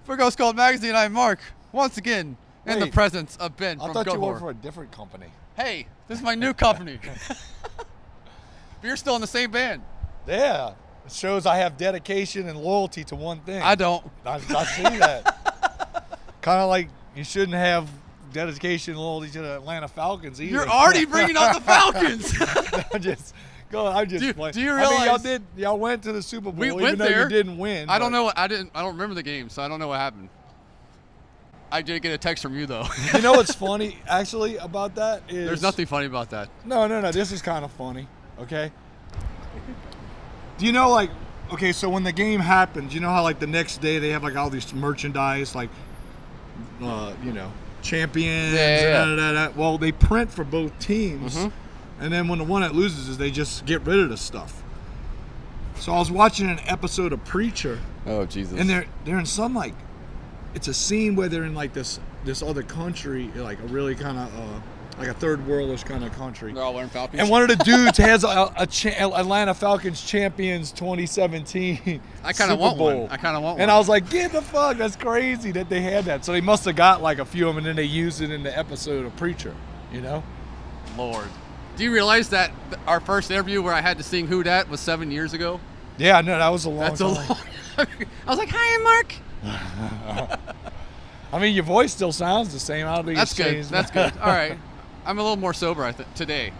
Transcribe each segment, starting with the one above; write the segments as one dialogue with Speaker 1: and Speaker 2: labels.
Speaker 1: For Ghost Cult Magazine, I'm Mark. Once again, in the presence of Ben from
Speaker 2: I thought you
Speaker 1: Goatwhore.
Speaker 2: worked for a different company.
Speaker 1: Hey, this is my new company. But you're still in the same band.
Speaker 2: Yeah. It shows I have dedication and loyalty to one thing.
Speaker 1: I don't.
Speaker 2: I see that. Kind of like you shouldn't have dedication and loyalty to the Atlanta Falcons either.
Speaker 1: You're already bringing up the Falcons.
Speaker 2: I'm just playing.
Speaker 1: Do you realize?
Speaker 2: I mean, y'all went to the Super Bowl
Speaker 1: We
Speaker 2: even
Speaker 1: went
Speaker 2: though
Speaker 1: there.
Speaker 2: you didn't win.
Speaker 1: I don't know. I don't remember the game, so I don't know what happened. I did get a text from you though.
Speaker 2: You know what's funny actually about that is
Speaker 1: There's nothing funny about that.
Speaker 2: No. This is kind of funny. Okay. Do you know okay, so when the game happens, you know how the next day they have all these merchandise champions.
Speaker 1: Yeah.
Speaker 2: Well, they print for both teams, and then when the one that loses is they just get rid of the stuff. So I was watching an episode of Preacher.
Speaker 1: Oh Jesus!
Speaker 2: And they're in some it's a scene where they're in this other country, a really kind of like a third worldish kind of country.
Speaker 1: They're all wearing Falcons.
Speaker 2: And one of the dudes has Atlanta Falcons champions 2017
Speaker 1: I kind of want one.
Speaker 2: And I was like, get the fuck, that's crazy that they had that. So they must have got a few of them, and then they used it in the episode of Preacher, you know?
Speaker 1: Lord. Do you realize that our first interview where I had to sing Who Dat was 7 years ago?
Speaker 2: Yeah, no, that was a long
Speaker 1: That's
Speaker 2: time.
Speaker 1: a long. I was like, hi, I'm Mark.
Speaker 2: I mean, your voice still sounds the same. I don't think
Speaker 1: That's
Speaker 2: it's
Speaker 1: good.
Speaker 2: changed.
Speaker 1: That's good. All right. I'm a little more sober, I think, today.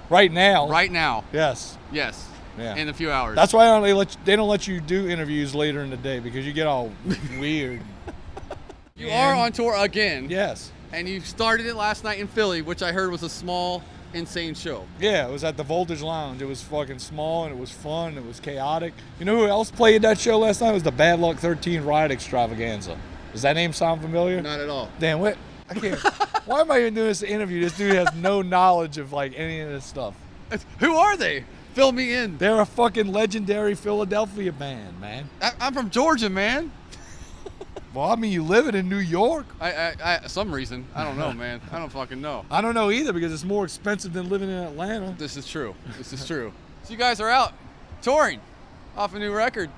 Speaker 2: Right now?
Speaker 1: Right now.
Speaker 2: Yes.
Speaker 1: Yes.
Speaker 2: Yeah.
Speaker 1: In a few hours.
Speaker 2: That's why they don't let you do interviews later in the day, because you get all weird.
Speaker 1: You are on tour again.
Speaker 2: Yes.
Speaker 1: And you started it last night in Philly, which I heard was a small, insane show.
Speaker 2: Yeah, it was at the Voltage Lounge. It was fucking small, and it was fun. It was chaotic. You know who else played that show last night? It was the Bad Luck 13 Riot Extravaganza. Does that name sound familiar?
Speaker 1: Not at all.
Speaker 2: Damn, what? I can't. Why am I even doing this interview? This dude has no knowledge of any of this stuff.
Speaker 1: Who are they? Fill me in.
Speaker 2: They're a fucking legendary Philadelphia band, man.
Speaker 1: I'm from Georgia, man.
Speaker 2: Well, I mean, you live in New York.
Speaker 1: I some reason. I don't know, man. I don't fucking know.
Speaker 2: I don't know either, because it's more expensive than living in Atlanta.
Speaker 1: This is true. This is true. So you guys are out touring off a new record.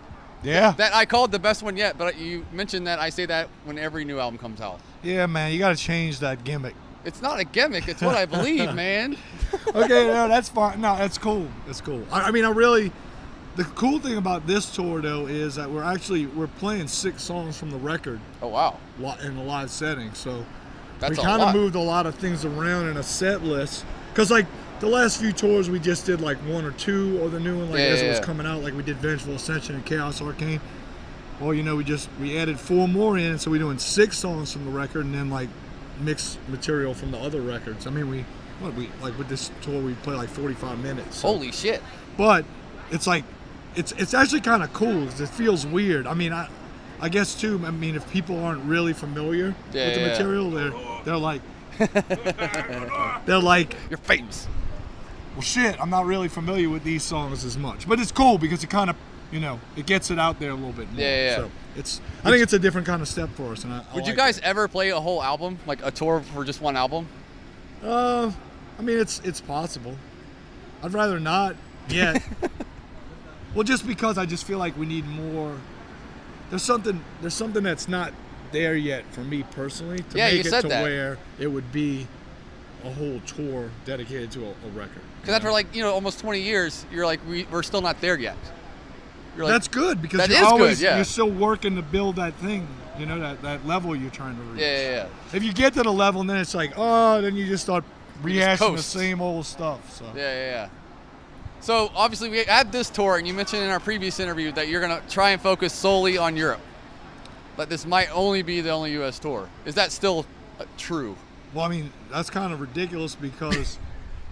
Speaker 2: Yeah.
Speaker 1: That I called the best one yet, but you mentioned that I say that when every new album comes out.
Speaker 2: Yeah, man, you got to change that gimmick.
Speaker 1: It's not a gimmick. It's what I believe, man.
Speaker 2: Okay, no, that's fine. No, that's cool. That's cool. I mean, the cool thing about this tour, though, is that we're playing 6 songs from the record.
Speaker 1: Oh, wow.
Speaker 2: In a live setting. So
Speaker 1: That's
Speaker 2: we
Speaker 1: a
Speaker 2: kind of
Speaker 1: lot.
Speaker 2: moved a lot of things around in a set list. Because, the last few tours, we just did, 1 or 2 of the new one, as it was coming out. We did Vengeful Ascension and Chaos Arcane. Well, we added 4 more in, so we're doing 6 songs from the record, and then, mixed material from the other records. I mean, with this tour, we play 45 minutes. So.
Speaker 1: Holy shit.
Speaker 2: But it's it's actually kind of cool, because it feels weird. I mean, I guess too. I mean, if people aren't really familiar with the material, they're like,
Speaker 1: You're famous.
Speaker 2: well, shit, I'm not really familiar with these songs as much. But it's cool, because it kind of, it gets it out there a little bit more.
Speaker 1: Yeah.
Speaker 2: So I think it's a different kind of step for us. And I
Speaker 1: Would
Speaker 2: like
Speaker 1: you guys ever play a whole album, like a tour for just one album?
Speaker 2: it. I mean, it's possible. I'd rather not yet. Well, just because I just feel like we need more. There's something that's not there yet for me personally to
Speaker 1: Yeah, you
Speaker 2: make it
Speaker 1: said
Speaker 2: to
Speaker 1: that.
Speaker 2: where it would be a whole tour dedicated to a record.
Speaker 1: Because after almost 20 years, you're like, we're still not there yet. You're like,
Speaker 2: That's good, because
Speaker 1: that
Speaker 2: you're
Speaker 1: is
Speaker 2: always
Speaker 1: good, yeah.
Speaker 2: you're still working to build that thing, that level you're trying to reach.
Speaker 1: Yeah.
Speaker 2: If you get to the level, and then it's then you just start rehashing the
Speaker 1: coast.
Speaker 2: same old stuff. So
Speaker 1: Yeah. So obviously we had this tour, and you mentioned in our previous interview that you're gonna try and focus solely on Europe. But this might only be the only U.S. tour. Is that still true?
Speaker 2: Well, I mean, that's kind of ridiculous, because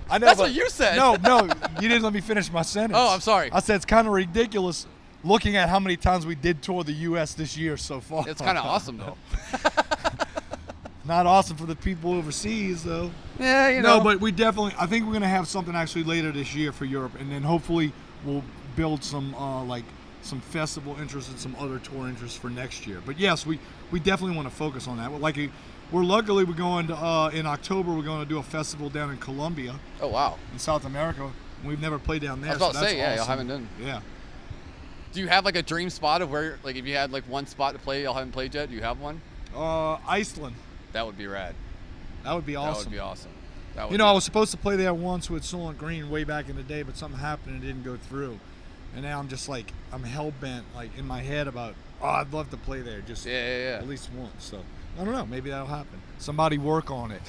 Speaker 2: I know.
Speaker 1: That's what you said.
Speaker 2: No, you didn't let me finish my sentence.
Speaker 1: Oh, I'm sorry.
Speaker 2: I said it's kind of ridiculous, looking at how many times we did tour the U.S. this year so far.
Speaker 1: It's kind of awesome though.
Speaker 2: Not awesome for the people overseas, though.
Speaker 1: Yeah,
Speaker 2: No, but I think we're going to have something actually later this year for Europe, and then hopefully we'll build some some festival interest and some other tour interest for next year. But yes, we definitely want to focus on that. We're going to in October, we're going to do a festival down in Colombia.
Speaker 1: Oh wow.
Speaker 2: In South America. We've never played down there.
Speaker 1: I was about
Speaker 2: so
Speaker 1: to say,
Speaker 2: that's
Speaker 1: y'all
Speaker 2: awesome.
Speaker 1: haven't done.
Speaker 2: Yeah.
Speaker 1: Do you have like a dream spot of where, like, if you had like one spot to play y'all haven't played yet? Do you have one?
Speaker 2: Iceland.
Speaker 1: That would be rad.
Speaker 2: That would be awesome.
Speaker 1: That would be awesome. That would
Speaker 2: You know, I was supposed to play there once with Solent Green way back in the day, but something happened and it didn't go through. And now I'm just like, I'm hell-bent, like, in my head about, oh, I'd love to play there just at least once. So, I don't know. Maybe that'll happen. Somebody work on it.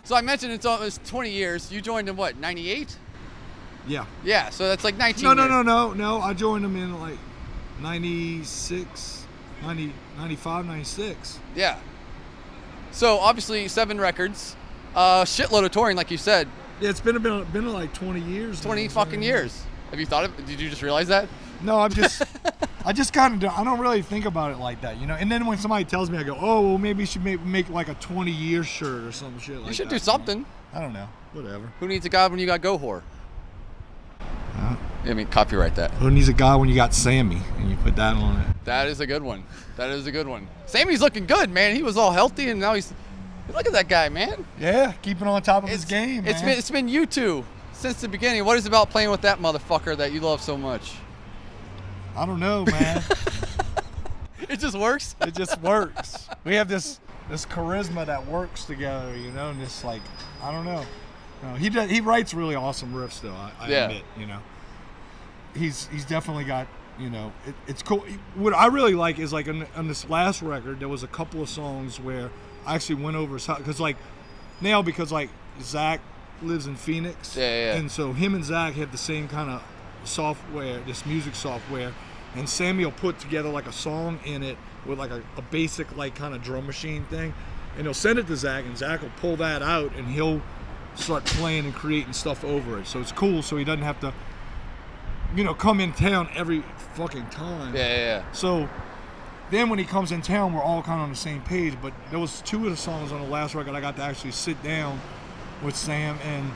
Speaker 1: So I mentioned it's 20 years. You joined in what, 98?
Speaker 2: Yeah.
Speaker 1: Yeah, so that's like 19 years.
Speaker 2: No. I joined them in like 96, 95, 96.
Speaker 1: Yeah. So obviously 7 records, shitload of touring, like you said.
Speaker 2: Yeah, it's been like 20 years.
Speaker 1: 20 fucking years. Have you thought of it? Did you just realize that?
Speaker 2: No, I just kind of, I don't really think about it like that, you know. And then when somebody tells me, I go, oh, well, maybe you should make like a 20-year shirt or some shit like that.
Speaker 1: You should do something.
Speaker 2: I don't know. Whatever.
Speaker 1: Who needs a god when you got Goatwhore? I mean, copyright that.
Speaker 2: Who needs a guy when you got Sammy and you put that on it?
Speaker 1: That is a good one. That is a good one. Sammy's looking good, man. He was all healthy, and now he's. Look at that guy, man.
Speaker 2: Yeah, keeping on top of his game.
Speaker 1: It's been you two since the beginning. What is it about playing with that motherfucker that you love so much?
Speaker 2: I don't know, man.
Speaker 1: It just works.
Speaker 2: It just works. We have this charisma that works together, you know, and just like, I don't know. No, he writes really awesome riffs though. I admit, you know. He's definitely got, you know, it's cool. What I really like is like on this last record, there was a couple of songs where I actually went over his house because like Zach lives in Phoenix, and so him and Zach had the same kind of software, this music software, and Sammy will put together like a song in it with like a basic like kind of drum machine thing, and he'll send it to Zach, and Zach will pull that out and he'll start playing and creating stuff over it. So it's cool, so he doesn't have to, you know, come in town every fucking time.
Speaker 1: Yeah.
Speaker 2: So then when he comes in town, we're all kind of on the same page. But there was 2 of the songs on the last record I got to actually sit down with Sam, and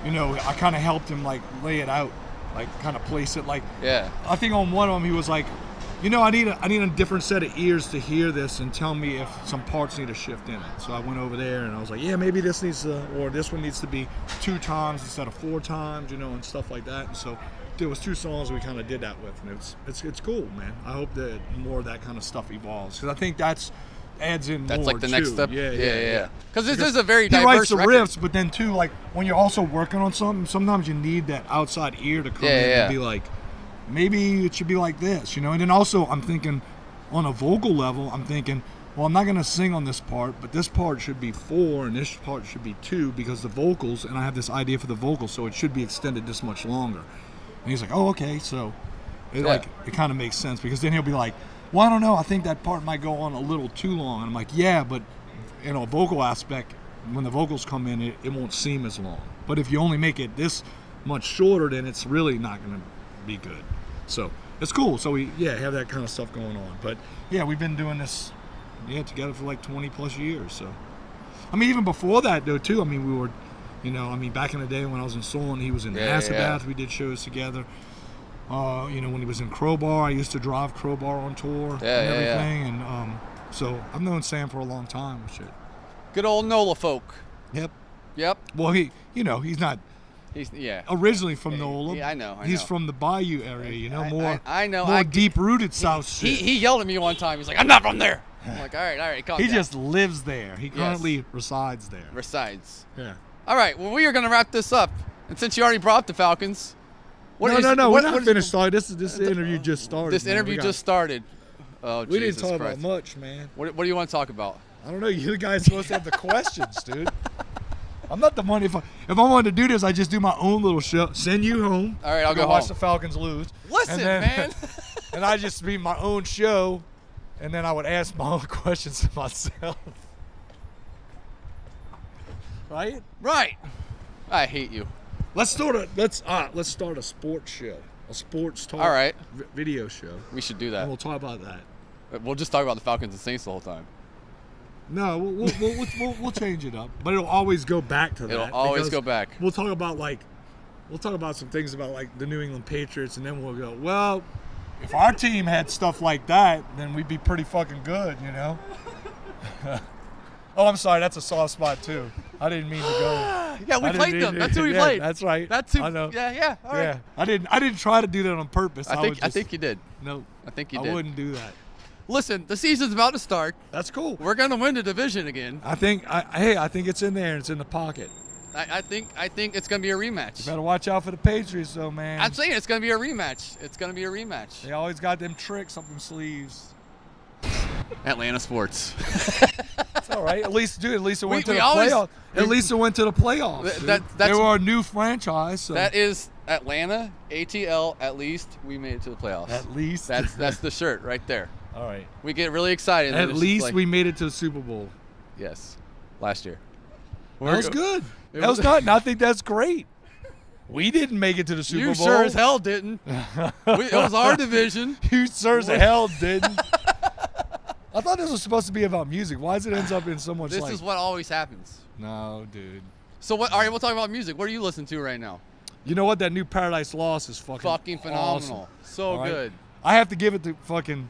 Speaker 2: you know, I kind of helped him like lay it out, like kind of place it. Like, I think on one of them he was like, you know, I need a different set of ears to hear this and tell me if some parts need a shift in it. So I went over there and I was like, yeah, maybe this needs to, or this one needs to be 2 times instead of 4 times, you know, and stuff like that. And so there was 2 songs we kind of did that with, and it's cool, man. I hope that more of that kind of stuff evolves, because I think adds in
Speaker 1: that's
Speaker 2: more
Speaker 1: like the
Speaker 2: too.
Speaker 1: next step.
Speaker 2: Yeah.
Speaker 1: Because this is a very diverse
Speaker 2: He writes the
Speaker 1: record.
Speaker 2: riffs, but then too, like when you're also working on something, sometimes you need that outside ear to come in and be like, maybe it should be like this, you know. And then also I'm thinking on a vocal level, I'm thinking, well, I'm not going to sing on this part, but this part should be 4 and this part should be 2 because the vocals, and I have this idea for the vocals, so it should be extended this much longer. And he's like, oh, okay. So it kind of makes sense, because then he'll be like, well, I don't know, I think that part might go on a little too long. And I'm like, yeah, but you know, vocal aspect, when the vocals come in, it won't seem as long. But if you only make it this much shorter, then it's really not going to be good. So it's cool. So we have that kind of stuff going on. But yeah, we've been doing this together for like 20 plus years. So I mean, even before that though too, I mean, we were, you know, I mean, back in the day when I was in Solon, he was in Asabath, we did shows together. You know, when he was in Crowbar, I used to drive Crowbar on tour and everything. And so I've known Sam for a long time and shit.
Speaker 1: Good old NOLA folk. Yep.
Speaker 2: Well, he's not originally from NOLA.
Speaker 1: I know.
Speaker 2: He's from the Bayou area, you know,
Speaker 1: more
Speaker 2: deep-rooted South shit.
Speaker 1: He yelled at me one time. He's like, I'm not from there. I'm like, all right, calm down.
Speaker 2: He just lives there. He currently resides there.
Speaker 1: Yeah. All right, well, we are going to wrap this up. And since you already brought up the Falcons,
Speaker 2: we're not finished. This interview just started.
Speaker 1: This interview just started. Oh,
Speaker 2: we
Speaker 1: Jesus
Speaker 2: didn't talk
Speaker 1: Christ.
Speaker 2: about much, man.
Speaker 1: What do you want to talk about?
Speaker 2: I don't know. You guys supposed to have the questions, dude. I'm not the one. If I wanted to do this, I just do my own little show. Send you home.
Speaker 1: All right, I'll go
Speaker 2: watch
Speaker 1: home.
Speaker 2: the Falcons lose.
Speaker 1: Listen, man.
Speaker 2: And I just be my own show, and then I would ask my own questions to myself. Right?
Speaker 1: Right. I hate you.
Speaker 2: Let's start a sports show, a sports talk.
Speaker 1: All right.
Speaker 2: Video show.
Speaker 1: We should do that.
Speaker 2: And we'll talk about that.
Speaker 1: We'll just talk about the Falcons and Saints the whole time.
Speaker 2: No, we'll change it up, but it'll always go back to that.
Speaker 1: It'll always go back.
Speaker 2: We'll talk about some things about like the New England Patriots, and then we'll go, well, if our team had stuff like that, then we'd be pretty fucking good, you know. Oh, I'm sorry, that's a soft spot too. I didn't mean to go.
Speaker 1: Yeah, we played them. That's who we played.
Speaker 2: That's right.
Speaker 1: That's who.
Speaker 2: I know.
Speaker 1: Yeah. All right.
Speaker 2: I didn't try to do that on purpose.
Speaker 1: I think you did.
Speaker 2: No,
Speaker 1: I think you did.
Speaker 2: I wouldn't do that.
Speaker 1: Listen, the season's about to start.
Speaker 2: That's cool.
Speaker 1: We're gonna win the division again.
Speaker 2: I think it's in there and it's in the pocket.
Speaker 1: I think it's gonna be a rematch.
Speaker 2: You better watch out for the Patriots, though, man.
Speaker 1: I'm saying it's gonna be a rematch. It's gonna be a rematch.
Speaker 2: They always got them tricks up them sleeves.
Speaker 1: Atlanta sports.
Speaker 2: It's all right. At least it went to the
Speaker 1: always,
Speaker 2: playoffs. At least it went to the playoffs. They were a new franchise. So.
Speaker 1: That is Atlanta, ATL. At least we made it to the playoffs.
Speaker 2: At least.
Speaker 1: That's the shirt right there.
Speaker 2: All right.
Speaker 1: We get really excited.
Speaker 2: At least we made it to the Super Bowl.
Speaker 1: Yes, last year.
Speaker 2: That was good. That was not. I think that's great. We didn't make it to the Super Bowl.
Speaker 1: You sure as hell didn't. It was our division.
Speaker 2: You sure as hell didn't. I thought this was supposed to be about music. Why does it end up in so much?
Speaker 1: This is what always happens.
Speaker 2: No, dude.
Speaker 1: So what? All right, we'll talk about music. What are you listening to right now?
Speaker 2: You know what? That new Paradise Lost is fucking
Speaker 1: phenomenal.
Speaker 2: Awesome.
Speaker 1: So right? Good.
Speaker 2: I have to give it to fucking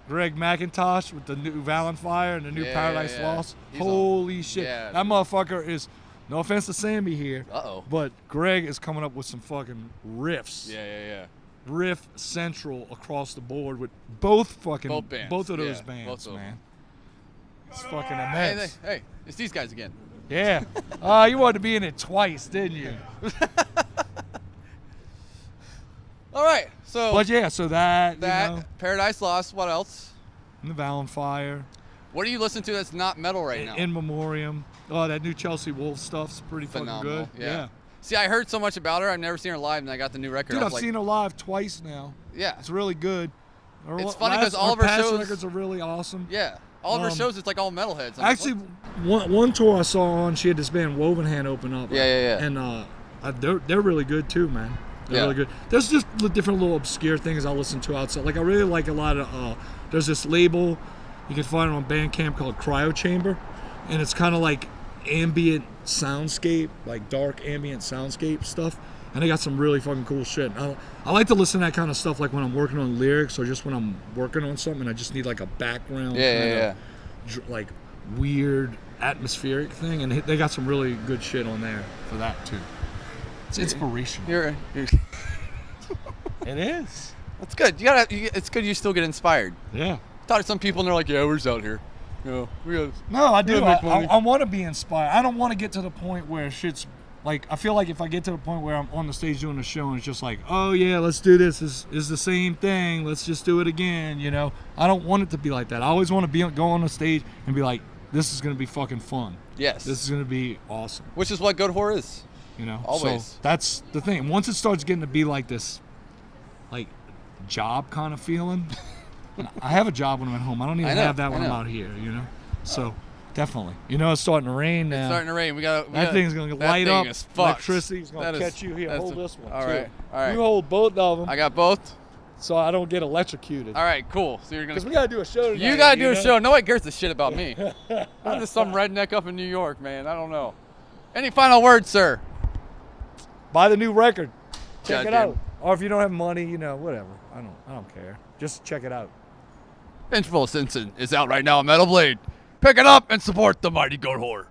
Speaker 2: Greg McIntosh with the new Valenfire and the new Paradise Lost. Holy shit. Yeah, that motherfucker is, no offense to Sammy here, but Greg is coming up with some fucking riffs.
Speaker 1: Yeah.
Speaker 2: Riff central across the board with both of those bands, man. It's fucking immense.
Speaker 1: Hey, it's these guys again.
Speaker 2: Yeah. You wanted to be in it twice, didn't you?
Speaker 1: All right. So
Speaker 2: that you know,
Speaker 1: Paradise Lost. What else?
Speaker 2: And the Valenfire.
Speaker 1: What do you listen to that's not metal right now?
Speaker 2: In Memoriam. Oh, that new Chelsea Wolfe stuff's pretty
Speaker 1: phenomenal.
Speaker 2: Fucking good. Yeah.
Speaker 1: See, I heard so much about her. I've never seen her live, and I got the new record.
Speaker 2: Dude, I've seen her live twice now.
Speaker 1: Yeah.
Speaker 2: It's really good.
Speaker 1: It's funny because all of her
Speaker 2: past
Speaker 1: shows
Speaker 2: records are really awesome.
Speaker 1: Yeah. All of her shows, it's like all metalheads.
Speaker 2: Actually, one tour I saw on, she had this band Wovenhand open up.
Speaker 1: Yeah.
Speaker 2: And they're really good too, man. They're really good. There's just different little obscure things I listen to outside. Like I really like a lot of. There's this label you can find it on Bandcamp called Cryo Chamber, and it's kind of like ambient soundscape, like dark ambient soundscape stuff. And they got some really fucking cool shit. I like to listen to that kind of stuff like when I'm working on lyrics or just when I'm working on something and I just need like a background like weird atmospheric thing. And they got some really good shit on there for that too. It's inspirational.
Speaker 1: It
Speaker 2: is.
Speaker 1: That's good. It's good you still get inspired.
Speaker 2: Yeah.
Speaker 1: Talk to some people and they're like, yeah, we're just out here.
Speaker 2: No, I do. I want to be inspired. I don't want to get to the point where shit's like. I feel like if I get to the point where I'm on the stage doing a show and it's just like, oh yeah, let's do this. Is the same thing. Let's just do it again. You know, I don't want it to be like that. I always want to go on the stage and be like, this is gonna be fucking fun.
Speaker 1: Yes.
Speaker 2: This is gonna be awesome.
Speaker 1: Which is what Goatwhore is.
Speaker 2: You know,
Speaker 1: always.
Speaker 2: So that's the thing. Once it starts getting to be like this, like job kind of feeling. I have a job when I'm at home. I don't even have that when I'm out here, you know? So, definitely. You know, it's starting to rain now.
Speaker 1: It's starting to rain.
Speaker 2: That thing's going to light up. Electricity's going to catch you here. Hold this one,
Speaker 1: all right.
Speaker 2: You hold both of them.
Speaker 1: I got both?
Speaker 2: So I don't get electrocuted.
Speaker 1: All right, cool. So you're going to...
Speaker 2: Because we got to do a show tonight.
Speaker 1: You got to do a show. Nobody cares a shit about me. I'm just some redneck up in New York, man. I don't know. Any final words, sir?
Speaker 2: Buy the new record. Check it out. Or if you don't have money, you know, whatever. I don't care. Just check it out.
Speaker 1: Vengeful Ascension is out right now on Metal Blade. Pick it up and support the mighty Goatwhore.